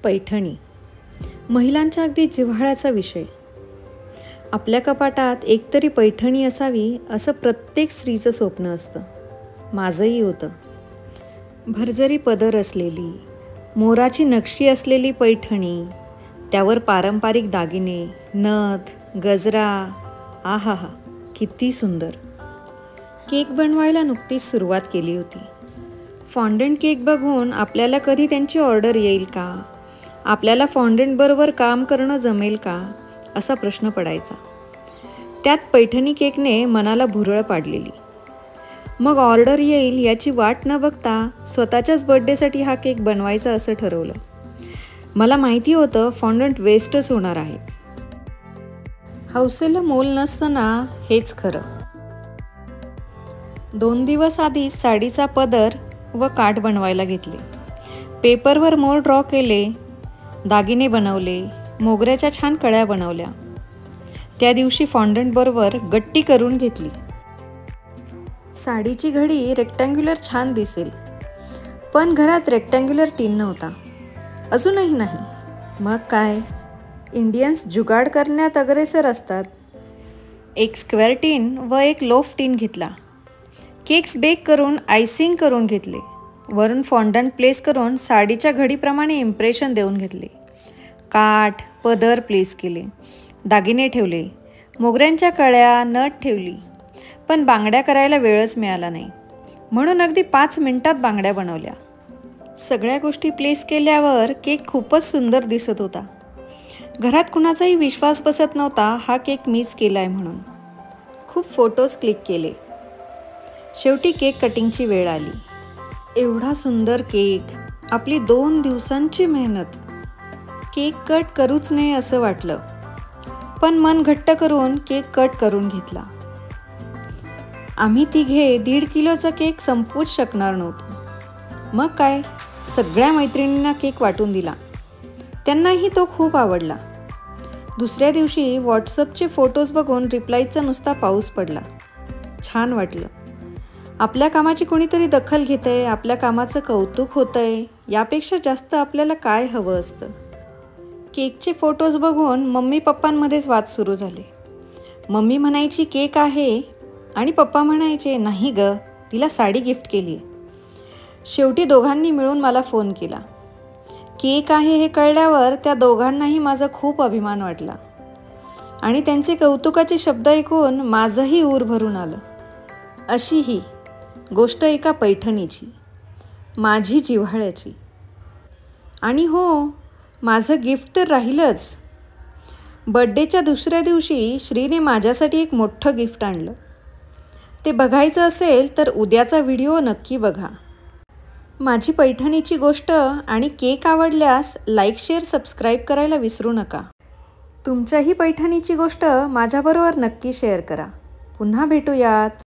पैठणी महिलांच्या अगदी जिव्हाळ्याचा विषय। आपल्या कपाटात एकतरी पैठणी असावी असं प्रत्येक स्त्रीचं स्वप्न असतं। माझंही होतं। भरजरी पदर असलेली, मोराची नक्षी असलेली पैठणी, त्यावर पारंपरिक दागिने, नथ, गजरा, आहाहा किती सुंदर। केक बनवायला नुकतीच सुरुवात केली होती। फॉन्डंट केक बघून आपल्याला कधी त्यांची ऑर्डर येईल का, आपल्याला फॉन्डंटबरोबर काम करणं जमेल का, असा प्रश्न पडायचा। त्यात पैठणी केकने मनाला भुरळ पाडलेली। मग ऑर्डर येईल याची वाट न बघता स्वतःच्याच बर्थडेसाठी हा केक बनवायचा असं ठरवलं। मला माहिती होतं फॉन्डंट वेस्टच होणार आहे। हौसेला मोल नसताना हेच खरं। 2 दिवस आधीच साडीचा पदर व काठ बनवायला घेतले। पेपरवर मोर ड्रॉ केले, दागिने बनवले, मोगऱ्याच्या छान कळ्या बनवल्या। त्या दिवशी फॉन्डंटबरोबर गट्टी करून घेतली। साडीची घडी रेक्टँग्युलर छान दिसेल, पण घरात रेक्टँग्युलर टीन नव्हता, अजूनही नाही। मग काय, इंडियन्स जुगाड करण्यात अग्रेसर असतात। एक स्क्वेअर टीन व एक लोफ टीन घेतला। केक्स बेक करून आयसिंग करून घेतले। वरून फॉन्डंट प्लेस करून साडीच्या घडीप्रमाणे इम्प्रेशन देऊन घेतले। काठ, पदर प्लेस केले, दागिने ठेवले, मोगऱ्यांच्या कळ्या, नथ ठेवली। पण बांगड्या करायला वेळच मिळाला नाही, म्हणून अगदी 5 मिनिटात बांगड्या बनवल्या। सगळ्या गोष्टी प्लेस केल्यावर केक खूपच सुंदर दिसत होता। घरात कुणाचाही विश्वास बसत नव्हता हा केक मीच केलाय म्हणून। खूप फोटोज क्लिक केले। शेवटी केक कटिंगची वेळ आली। एवढा सुंदर केक, आपली 2 दिवसांची मेहनत। केक कट करूच नये असं वाटलं, पण मन घट्ट करून केक कट करून घेतला। आम्ही तिघे 1.5 किलोचा केक संपवूच शकणार नव्हतो। मग काय, सगळ्या मैत्रिणींना केक वाटून दिला। त्यांनाही तो खूप आवडला। दुसऱ्या दिवशी व्हॉट्सअपचे फोटोज बघून रिप्लायचा नुसता पाऊस पडला। छान वाटलं। आपल्या कामाची कोणीतरी दखल घेतंय, आपल्या कामाचं कौतुक होतंय, यापेक्षा जास्त आपल्याला काय हवं असतं। केकचे फोटोज बघून मम्मी पप्पांमध्येच वाद सुरू झाले। मम्मी म्हणायची केक आहे आणि पप्पा म्हणायचे नाही ग, तिला साडी गिफ्ट केली आहे। शेवटी दोघांनी मिळून मला फोन केला। केक आहे हे कळल्यावर त्या दोघांनाही माझा खूप अभिमान वाटला आणि त्यांचे कौतुकाचे शब्द ऐकून माझंही ऊर भरून आलं। अशी ही गोष्ट एका पैठणीची, माझी जिव्हाळ्याची। आणि हो, माझं गिफ्ट तर राहिलंच। बर्थडेच्या दुसऱ्या दिवशी श्रीने माझ्यासाठी एक मोठं गिफ्ट आणलं। ते बघायचं असेल तर उद्याचा व्हिडिओ नक्की बघा। माझी पैठणीची गोष्ट आणि केक आवडल्यास लाईक, शेअर, सबस्क्राईब करायला विसरू नका। तुमच्याही पैठणीची गोष्ट माझ्याबरोबर नक्की शेअर करा। पुन्हा भेटूयात।